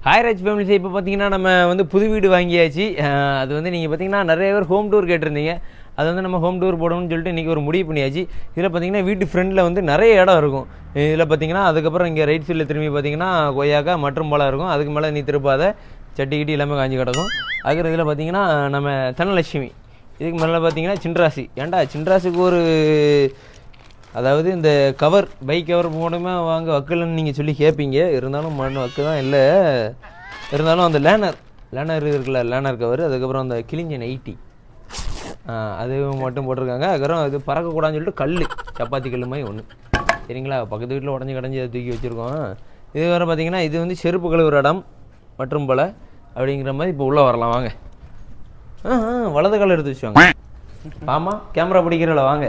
Hi Raj families. இப்போ பார்த்தீங்கன்னா நம்ம வந்து புது வீடு வாங்கியாச்சு. அது வந்து நீங்கள் பார்த்தீங்கன்னா நிறைய பேர் ஹோம் டூர் கேட்டிருந்தீங்க. அது வந்து நம்ம ஹோம் டூர் போடணும்னு சொல்லிட்டு இன்றைக்கி ஒரு முடிவு பண்ணியாச்சு. இதில் பார்த்தீங்கன்னா வீட்டு ஃப்ரெண்டில் வந்து நிறைய இடம் இருக்கும். இதில் பார்த்தீங்கன்னா அதுக்கப்புறம் இங்கே ரைட் சைடில் திரும்பி பார்த்தீங்கன்னா கொய்யாக்கா மற்றும் பழம் இருக்கும். அதுக்கு மேலே நீ திருப்பாத சட்டி கிட்டி எல்லாமே காஞ்சி கிடக்கும். அதுக்கு இதில் பார்த்தீங்கன்னா நம்ம தனலட்சுமி, இதுக்கு மேலே பார்த்தீங்கன்னா சின்ராசி. ஏன்டா சின்ராசிக்கு ஒரு அதாவது இந்த கவர் பைக் கவர் போனோமே வாங்க வக்கலன்னு நீங்கள் சொல்லி கேட்பீங்க. இருந்தாலும் மண் வக்கு தான் இல்லை. இருந்தாலும் அந்த லேனர் இருக்குல்ல, லேனர் கவர். அதுக்கப்புறம் அந்த கிழிஞ்ச நைட்டி அது மட்டும் போட்டிருக்காங்க. அதுக்கப்புறம் அது பறக்கக்கூடாதுன்னு சொல்லிட்டு கல் சப்பாத்தி கல் மாதிரி ஒன்று, சரிங்களா? பக்கத்து வீட்டில் உடஞ்சி கடைஞ்சி அதை தூக்கி வச்சுருக்கோம். இது வேறு பார்த்தீங்கன்னா இது வந்து செருப்பு கழுவுற இடம் மற்றும் பல அப்படிங்கிற மாதிரி. இப்போ உள்ளே வரலாம் வாங்க. வலது கால் எடுத்து வச்சுவாங்க. ஆமாம், கேமரா பிடிக்கிறல வாங்க.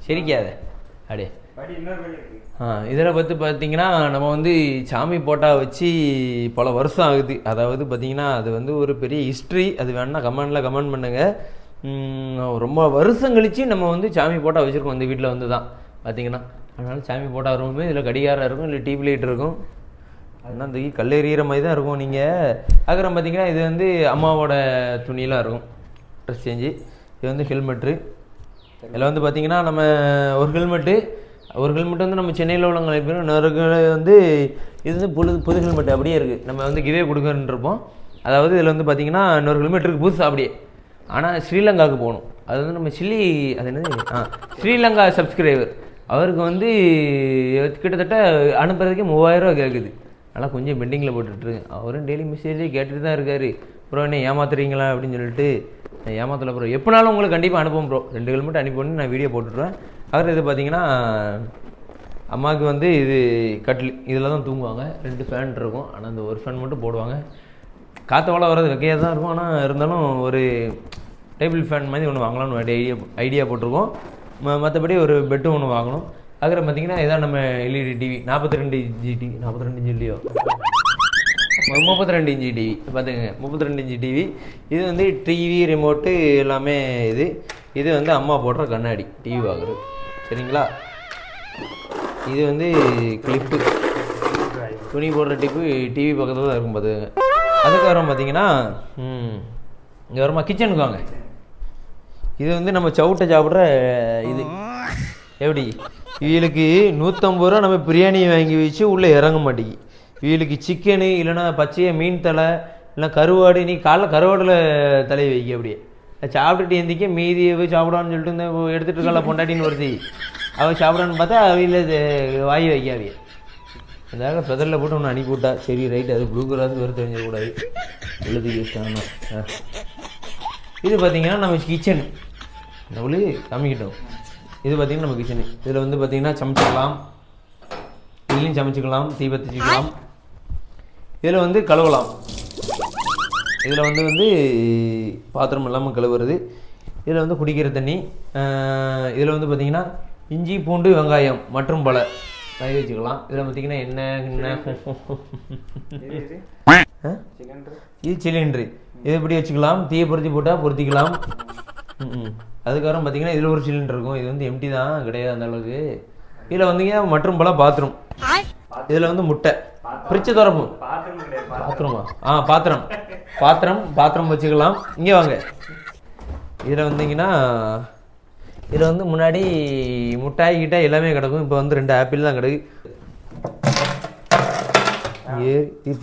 சரிக்காத அப்படியே. இதில் பார்த்தீங்கன்னா நம்ம வந்து சாமி போட்டா வச்சு பல வருஷம் ஆகுது. அதாவது பார்த்தீங்கன்னா அது வந்து ஒரு பெரிய ஹிஸ்ட்ரி. அது வேணா கமெண்ட் பண்ணுங்கள். ரொம்ப வருஷம் கழித்து நம்ம வந்து சாமி போட்டா வச்சுருக்கோம் இந்த வீட்டில் வந்து தான் பார்த்தீங்கன்னா. அதனால சாமி போட்டா இருக்குமே இதில் கடிகாரம் இருக்கும், இல்லை டிவி லைட் இருக்கும். அதனால் இந்த கல் எறிகிற மாதிரி தான் இருக்கும். நீங்கள் அப்புறம் பார்த்தீங்கன்னா இது வந்து அம்மாவோட துணியெலாம் இருக்கும், ட்ரெஸ் சேஞ்சு. இது வந்து ஹெல்மெட்டு. இதில் வந்து பார்த்தீங்கன்னா நம்ம ஒரு ஹெல்மெட்டு வந்து நம்ம சென்னையில் உள்ளவங்க நிறைய வந்து இது வந்து புது ஹெல்மெட் அப்படியே இருக்குது. நம்ம வந்து கிவே கொடுக்குறோம். அதாவது இதில் வந்து பார்த்தீங்கன்னா இன்னொரு ஹெல்மெட் இருக்குது புதுசு அப்படியே. ஆனால் ஸ்ரீலங்காவுக்கு போகணும். அது வந்து நம்ம அது என்னது ஸ்ரீலங்கா சப்ஸ்கிரைபர் அவருக்கு வந்து கிட்டத்தட்ட அனுப்புறதுக்கே 3000 ரூபா கேட்குது. ஆனால் கொஞ்சம் பெண்டிங்கில் போட்டுட்ருக்கேன். அவரும் டெய்லி மெசேஜே கேட்டுட்டு தான் இருக்கார். ப்ரோ என்ன ஏமாத்துறீங்களா அப்படின்னு சொல்லிட்டு. நான் ஏமாத்தலை ப்ரோ, எப்போனாலும் உங்களுக்கு கண்டிப்பாக அனுப்புவோம் ப்ரோ. 2 ஹெல்மெட் அனுப்பி நான் வீடியோ போட்டுடுவேன். அப்புறம் இது பார்த்தீங்கன்னா அம்மாவுக்கு வந்து இது கட்லி, இதில் தான் தூங்குவாங்க. 2 ஃபேன் இருக்கும். ஆனால் அந்த ஒரு ஃபேன் மட்டும் போடுவாங்க. காற்று வள வர்றது வெக்கையாக தான் இருக்கும். ஆனால் இருந்தாலும் ஒரு டேபிள் ஃபேன் மாதிரி ஒன்று வாங்கலாம்னு ஐடியா போட்டிருக்கோம். மற்றபடி ஒரு பெட்டும் ஒன்று வாங்கணும். அதுக்கப்புறம் பார்த்தீங்கன்னா இதான் நம்ம LED TV 42 inch TV. 42 inch இல்லையோ, 32 இன்ச்சு டிவி பார்த்துக்கங்க. 32 இன்ச்சு டிவி. இது வந்து டிவி ரிமோட்டு எல்லாமே. இது வந்து அம்மா போடுற கண்ணாடி டிவி பார்க்குறது, சரிங்களா? இது வந்து கிளிப்பு, துணி போடுற டிப்பு டிவி பக்கத்தில் தான் இருக்கும் பார்த்துக்கங்க. அதுக்கப்புறம் பார்த்தீங்கன்னா இங்கே வருமா கிச்சனுக்கு வாங்க. இது வந்து நம்ம சவுட்டை சாப்பிட்ற இது. எப்படி இவளுக்கு 150 ரூபா நம்ம பிரியாணி வாங்கி வச்சு உள்ளே இறங்க மாட்டேங்கி. இவளுக்கு சிக்கனு இல்லைன்னா பச்சையாக மீன் தலை இல்லை கருவாடு. நீ காலைல கருவாடில் தலையை வைக்க அப்படியே சாப்பிட்டுட்டு எந்திக்க மீதியை போய் சாப்பிடான்னு சொல்லிட்டு இந்த எடுத்துகிட்டு இருக்கல பொண்டாட்டின்னு வருது. அவள் சாப்பிடான்னு பார்த்தா அவையில் வாய் வைக்காவிய. அதாக பெதரில் போட்டு ஒன்று அனுப்பி விட்டா. சரி ரைட், அது ப்ளூ கலர் வர தெரிஞ்சக்கூடாது, எழுதி வச்சுட்டாங்க. இது பார்த்தீங்கன்னா நம்ம கிச்சனு நம்மளுக்கு காமிக்கிட்டோம். இது பார்த்தீங்கன்னா நம்ம கிச்சனு. இதில் வந்து பார்த்தீங்கன்னா சமைச்சிக்கலாம், இதுலேயும் சமைச்சிக்கலாம், தீ பற்றிக்கலாம். இதில் வந்து கழுவலாம். இதில் வந்து பாத்திரம் இல்லாமல் கழுவுறது. இதில் வந்து குடிக்கிற தண்ணி. இதில் வந்து பார்த்திங்கன்னா இஞ்சி பூண்டு வெங்காயம் மற்றும் பல காய வச்சுக்கலாம். இதில் பார்த்திங்கன்னா என்ன இது சிலிண்ட்ரு. இது எப்படி வச்சுக்கலாம், தீயை பொருத்தி போட்டால் பொருத்திக்கலாம். அதுக்கப்புறம் பார்த்திங்கன்னா இதில் ஒரு சிலிண்டர் இருக்கும். இது வந்து எம்டி தான், கிடையாது அந்த அளவுக்கு. இதில் வந்தீங்க மற்றும் பல பாத்ரூம். இதில் வந்து முட்டை பிரிச்சு திறப்போம். பாத்திரமா பாத்திரம் வச்சுக்கலாம். இங்கே வாங்க. இதில் வந்தீங்கன்னா இதில் வந்து முன்னாடி முட்டாய் கிட்ட எல்லாமே கிடக்கும். இப்போ வந்து 2 ஆப்பிள் தான் கிடக்கு. இது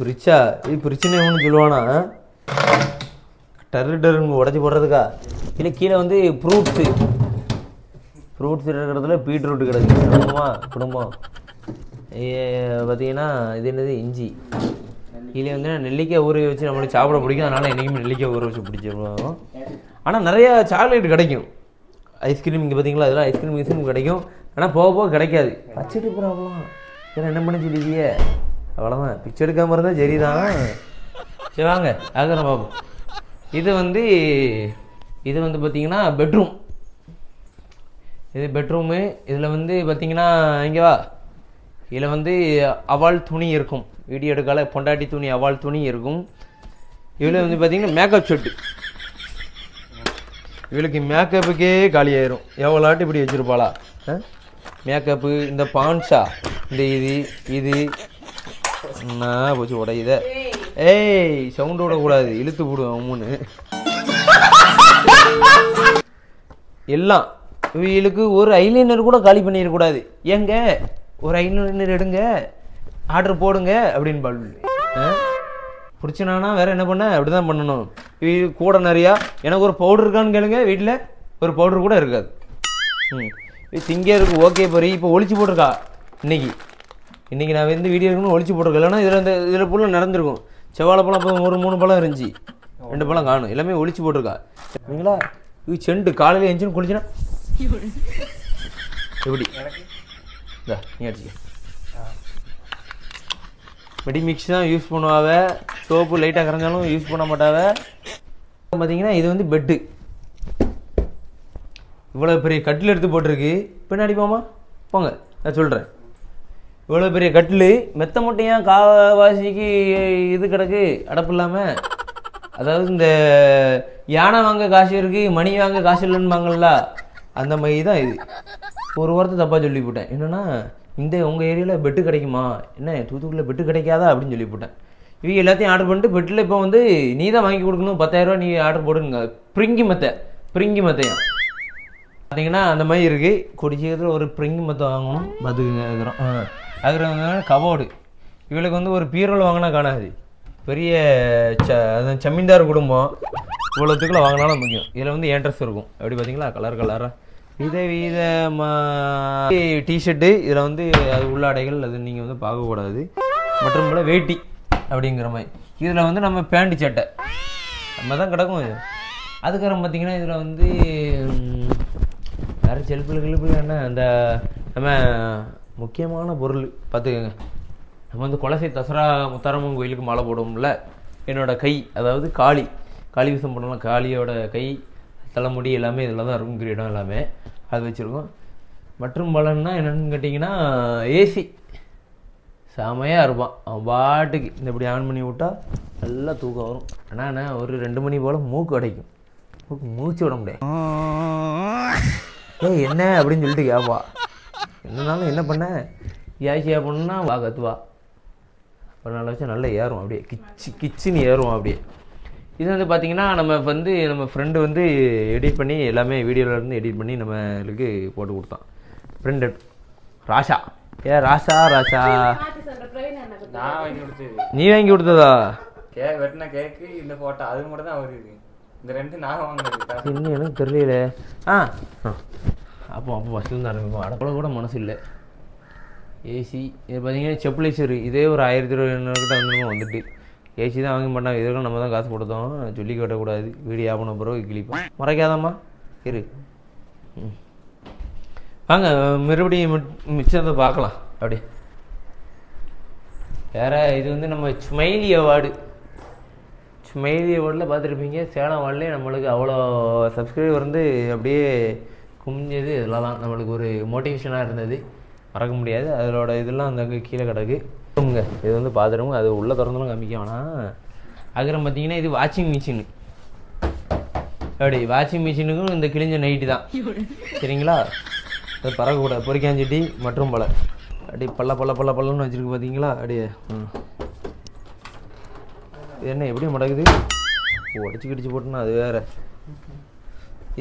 பிரிச்சுன்னு ஒன்று சொல்லுவானா, டருன்னு உடச்சி போடுறதுக்கா? இல்லை கீழே வந்து ஃப்ரூட்ஸு இருக்கிறதுல பீட்ரூட் கிடக்கு. குடும்பம் பார்த்தீங்கன்னா இது என்னது இஞ்சி. இதில் வந்து நெல்லிக்காய் ஊற வச்சு நம்மளுக்கு சாப்பிட பிடிக்கும். அதனால் என்றைக்குமே நெல்லிக்காய் ஊற வச்சு பிடிச்சிருவோம். ஆனால் நிறையா சாக்லேட் கிடைக்கும். ஐஸ்கிரீம் இங்கே பார்த்தீங்களா, அதெல்லாம் ஐஸ்கிரீம் கிடைக்கும். ஆனால் போக கிடைக்காது. பச்சடி ப்ராப்ளம். இதெல்லாம் என்ன பண்ணி சொல்லியே, அவ்வளோதான். பிக்சர் எடுக்காமல் இருந்தால் சரிதான். சரி வாங்க ஆகிறோம் பாபு. இது வந்து பார்த்தீங்கன்னா பெட்ரூம். இது பெட்ரூமு. இதில் வந்து பார்த்தீங்கன்னா இங்கே வா, இதில் வந்து அவால் துணி இருக்கும். வீடியோ எடுக்கால பொண்டாட்டி துணி அவால் துணி இருக்கும். இதில் வந்து பார்த்தீங்கன்னா மேக்கப் செட்டு. இவளுக்கு மேக்கப்புக்கே காலியாயிரும். எவ்வளோட்டு இப்படி வச்சுருப்பாளா மேக்கப்பு. இந்த பான்ஸா, இந்த இது என்ன போச்சு உடையுத. ஏய் சவுண்ட் விடக்கூடாது, இழுத்து போடுவேன் அம்முன்னு. எல்லாம் இவங்களுக்கு ஒரு ஐலைனர் கூட காலி பண்ணிடக்கூடாது. ஏங்க ஒரு ஐலைனர் எடுங்க, ஆர்டர் போடுங்க அப்படின்னு பால் பிடிச்சினானா வேற என்ன பண்ண, அப்படிதான் பண்ணணும். இது கூட நிறையா எனக்கு ஒரு பவுடர் இருக்கான்னு கேளுங்க, வீட்டில் ஒரு பவுடர் கூட இருக்காது. திங்க இருக்கு ஓகே பாரு. இப்போ ஒழிச்சு போட்டிருக்கா இன்னைக்கு நான் வந்து வீடியோ இருக்குன்னு ஒழிச்சு போட்டிருக்கேன். இல்லைன்னா இதில் ஃபுல்லாக நடந்திருக்கும். செவ்வாழைப்பழம் இப்போ ஒரு 3 பழம் இருந்துச்சு, 2 பழம் காணும், எல்லாமே ஒழிச்சு போட்டிருக்கா. சரிங்களா? இது செண்டு காலையில் எஞ்சின்னு குளிச்சுனா எப்படி இந்தா நீ அடிச்சு மெடி மிக்ஸ் தான் யூஸ் பண்ணுவாவ. சோப்பு லைட்டாக கரைஞ்சாலும் யூஸ் பண்ண மாட்டாவ. பார்த்தீங்கன்னா இது வந்து பெட்டு. இவ்வளோ பெரிய கட்டில் எடுத்து போட்டிருக்கு. பின்னாடி போங்க நான் சொல்கிறேன். இவ்வளோ பெரிய கட்டில் மெத்த மட்டும் ஏன் காவாசிக்கு இது கிடக்கு அடப்பு இல்லாமல். அதாவது இந்த யானை வாங்க காசு இருக்குது, மணி வாங்க காசு இல்லைன்னுவாங்கல்ல, அந்த மாதிரி தான் இது. ஒரு வாரத்தை தப்பாக சொல்லி போட்டேன். என்னென்னா இந்த உங்கள் ஏரியாவில் பெட்டு கிடைக்குமா, என்ன தூத்துக்குடியில் பெட்டு கிடைக்காதா அப்படின்னு சொல்லி போட்டேன். இவங்க எல்லாத்தையும் ஆர்டர் பண்ணிட்டு பெட்டில் இப்போ வந்து நீ தான் வாங்கி கொடுக்கணும், 10,000 ரூபா நீ ஆர்டர் போடுங்க. பிரிங்கி மெத்தையும் பார்த்தீங்கன்னா அந்த மாதிரி இருக்குது. குடிச்சத்தில் ஒரு பிரிங்கி மெத்தை வாங்கணும் பார்த்துக்குறோம். அதுக்கு கபோர்டு. இவளுக்கு வந்து ஒரு பீரோல் வாங்கினா காணாது. பெரிய ஜமீன்தார் குடும்பம், இவ்வளோத்துக்குள்ள வாங்கினாலும் முக்கியம். இதில் வந்து ஏன்ட்ரஸ் இருக்கும். எப்படி பார்த்தீங்களா, கலராக விதவிதமாக டிஷர்ட்டு. இதில் வந்து அது உள்ளாடைகள் அது நீங்கள் வந்து பார்க்கக்கூடாது. மற்றும் போல் வேட்டி அப்படிங்கிற மாதிரி. இதில் வந்து நம்ம பேண்ட் சட்டை நம்ம தான் கிடக்கும். அதுக்கப்புறம் பார்த்தீங்கன்னா இதில் வந்து வேறு செல்ஃபில் என்ன அந்த நம்ம முக்கியமான பொருள் பார்த்துக்கோங்க. நம்ம வந்து குலசை தசரா முத்தாரம்மன் கோயிலுக்கு மாலை போடுவோம்ல, என்னோட கை, அதாவது காளி விஷம் போடலாம். காளியோட கை, தலைமுடி எல்லாமே இதில் தான் இருக்கும். கிரீடம் எல்லாமே அது வச்சுருக்கோம். மற்றும் பலன்னா என்னென்னு கேட்டிங்கன்னா ஏசி செமையாக இருப்பான். அவன் பாட்டுக்கு இந்த இப்படி ஆன் பண்ணி விட்டால் நல்லா தூக்கம் வரும். ஆனால் ஒரு 2 மணி போல் மூக்கு அடைக்கும். மூச்சு விட முடியாது. ஏய் என்ன அப்படின்னு சொல்லிட்டு கேட்பா. என்னன்னாலும் என்ன பண்ண ஏசியா பண்ணா வா கத்துவா. ஒரு நாள் வச்சா நல்லா ஏறும், அப்படியே கிச்சின்னு ஏறும் அப்படியே. இது வந்து பார்த்திங்கன்னா நம்ம ஃப்ரெண்டு வந்து எடிட் பண்ணி எல்லாமே வீடியோவிலேருந்து எடிட் பண்ணி நம்மளுக்கு போட்டு கொடுத்தான். ஃப்ரெண்டு ராஷா. ராஷா நீ வாங்கி கொடுத்ததா? வெட்டின கேக்கு இந்த போட்டோ அது மட்டும் தான் வருது. இந்த 2 நான் வாங்கினது இன்னும் எனக்கு தெரியல. அப்போ ஃபஸ்ட்டு தான் ஆரம்பிப்போம். அடப்பட கூட மனசு இல்லை. ஏசி இது பார்த்தீங்கன்னா செப்பிளைசரு இதே ஒரு 1200 கிட்ட வந்துட்டு ஏசி தான் வாங்க மாட்டாங்க. இதெல்லாம் நம்ம தான் காசு கொடுத்தோம். சொல்லி கட்டக்கூடாது. வீடியோ ஆகணும் பிறகு கிளிப்போம். மறைக்காதாம்மா இரு. வாங்க மறுபடியும் மிச்சத்தை பார்க்கலாம். அப்படி வேற இது வந்து நம்ம ஸ்மைலி அவார்டில் பார்த்துருப்பீங்க. சேலம் அவார்ட்லேயே நம்மளுக்கு அவ்வளோ சப்ஸ்கிரைபர் வந்து அப்படியே குமிஞ்சது. இதெல்லாம் தான் நம்மளுக்கு ஒரு மோட்டிவேஷனாக இருந்தது, மறக்க முடியாது. அதோட இதெல்லாம் அந்த கீழே கிடக்கு. இது வந்து பார்த்துருவோங்க. அது உள்ளே திறந்தாலும் காமிக்க வேணாம். அதுக்கப்புறம் பார்த்தீங்கன்னா இது வாஷிங் மிஷினு. அப்படி வாஷிங் மிஷினுக்கும் இந்த கிழிஞ்ச நைட்டு தான். சரிங்களா? அது பறக்கக்கூடாது. பொறிக்காஞ்சட்டி மற்றும் பல அப்படி பல்லன்னு வச்சுருக்கு பார்த்தீங்களா? அப்படியே என்ன எப்படி மடக்குது? உடச்சி போட்டுனா அது வேற.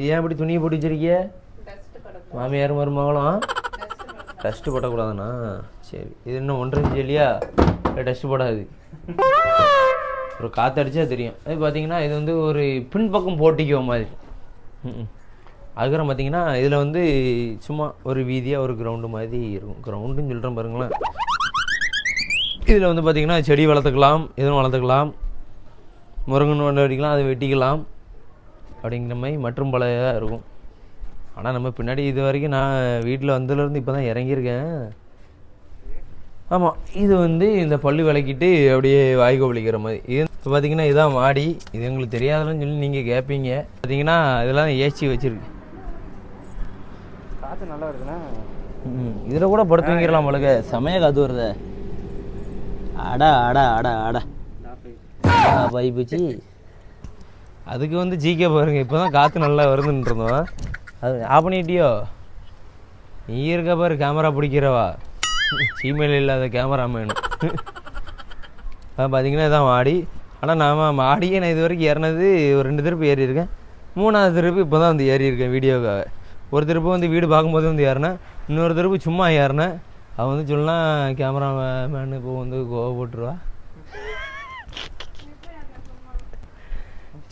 ஏன் இப்படி துணியை போட்டு வச்சிருக்கிய? மாமியார் மருமகளும் டஸ்ட்டு போடக்கூடாதுண்ணா. சரி இது இன்னும் 1 இன்ச்சு இல்லையா? டஸ்ட்டு போடாது. ஒரு காற்று அடித்தா தெரியும். அது பார்த்தீங்கன்னா இது வந்து ஒரு பின்பக்கம் போட்டிக்கோ மாதிரி. அதுக்கப்புறம் பார்த்தீங்கன்னா இதில் வந்து சும்மா ஒரு வீதியாக ஒரு கிரவுண்டு மாதிரி இருக்கும். கிரவுண்டுன்னு சொல்கிறேன் பாருங்களேன். இதில் வந்து பார்த்திங்கன்னா செடி வளர்த்துக்கலாம், எதுவும் வளர்த்துக்கலாம், முருங்கன் ஒன்று வெட்டிக்கலாம், அதை வெட்டிக்கலாம் அப்படிங்கிற மாதிரி மற்றும் பல இதாக இருக்கும். ஆனால் நம்ம பின்னாடி இது வரைக்கும் நான் வீட்டில் வந்ததுலேருந்து இப்போ தான் இறங்கியிருக்கேன். ஆமாம் இது வந்து இந்த பல்லு விளக்கிட்டு அப்படியே வாய் கொப்பளிக்கிற மாதிரி. இது இப்போ பார்த்தீங்கன்னா இதுதான் மாடி. இது எங்களுக்கு தெரியாதுன்னு சொல்லி நீங்கள் கேட்பீங்க. பார்த்தீங்கன்னா இதெல்லாம் ஏசி வச்சுருக்கு. காற்று நல்லா இருக்குண்ணா. இதில் கூட படுத்து வைக்கிறலாம் உங்களுக்கு. செமையாக காற்று வருது. அடா பைப்புச்சு. அதுக்கு வந்து ஜிகே பாருங்க. இப்போ தான் காற்று நல்லா வருதுன்னு இருந்தோம். அது ஆஃப் பண்ணிட்டியோ? நீ இருக்க பாரு கேமரா பிடிக்கிறவா. சீமையில் இல்லாத கேமரா வேணும். பார்த்தீங்கன்னா இதான் மாடி. ஆனால் நான் மாடியே நான் இது வரைக்கும் ஏறினது ஒரு 2 திருப்பு ஏறியிருக்கேன். 3வது திருப்பு இப்போ தான் வந்து ஏறியிருக்கேன் வீடியோக்காக. ஒரு திருப்பு வந்து வீடு பார்க்கும்போது வந்து ஏறினேன், இன்னொரு திருப்பு சும்மா ஏறினேன். அவன் வந்து சொல்லலாம் கேமரா மேனு இப்போ வந்து கோவப்பட்டுருவா.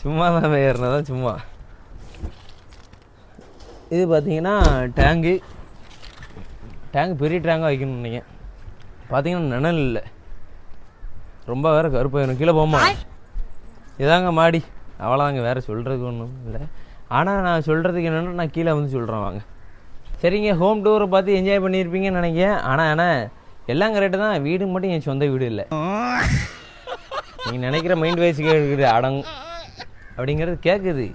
சும்மா தான் ஏறினதான் சும்மா. இது பார்த்தீங்கன்னா டேங்கு பெரிய டேங்காக வைக்கணும்னு நினைக்கிறேன். பார்த்தீங்கன்னா நிழல் இல்லை, ரொம்ப வேறு கருப்பாயிடும், கீழே போமா. இதாங்க மாடி, அவ்வளோதாங்க, வேறு சொல்கிறதுக்கு ஒன்றும் இல்லை. ஆனால் நான் சொல்கிறதுக்கு என்னென்னா நான் கீழே வந்து சொல்கிறேன் வாங்க. சரிங்க, ஹோம் டூரை பார்த்து என்ஜாய் பண்ணியிருப்பீங்கன்னு நினைக்கிறேன். ஆனால் எல்லாம் கரெக்டு தான், வீடு மட்டும் என் சொந்த வீடு இல்லை. நீங்கள் நினைக்கிற மைண்ட் வைஸ் கேட்குது அடங்கும் அப்படிங்கிறது கேட்குது.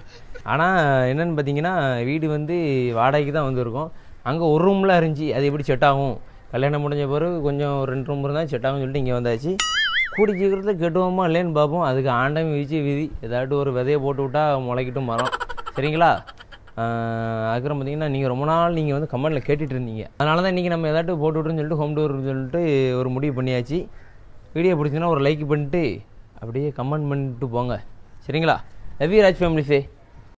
ஆனால் என்னென்னு பார்த்தீங்கன்னா வீடு வந்து வாடகைக்கு தான் வந்துருக்கோம். அங்கே ஒரு ரூம்லாம் இருந்துச்சு, அது எப்படி செட் ஆகும், கல்யாணம் முடிஞ்ச பிறகு கொஞ்சம் 2 ரூம் இருந்தால் செட் ஆகும்னு சொல்லிட்டு இங்கே வந்தாச்சு. கூடி சீக்கிரத்தில் கெட்டுவோமா இல்லைன்னு பார்ப்போம். அதுக்கு ஆண்டம் வீச்சு விதி, ஏதாட்டும் ஒரு விதையை போட்டு விட்டால் முளைக்கிட்டும் மரம். சரிங்களா? அதுக்கப்புறம் பார்த்தீங்கன்னா நீங்கள் ரொம்ப நாள் நீங்கள் வந்து கமெண்டில் கேட்டுட்டு இருந்தீங்க, அதனால தான் இன்றைக்கி நம்ம ஏதாட்டும் போட்டு விட்ருன்னு சொல்லிட்டு ஹோம் டூர்னு சொல்லிட்டு ஒரு முடிவு பண்ணியாச்சு. வீடியோ பிடிச்சிங்கன்னா ஒரு லைக் பண்ணிட்டு அப்படியே கமெண்ட் பண்ணிட்டு போங்க. சரிங்களா? Love you Raj family say.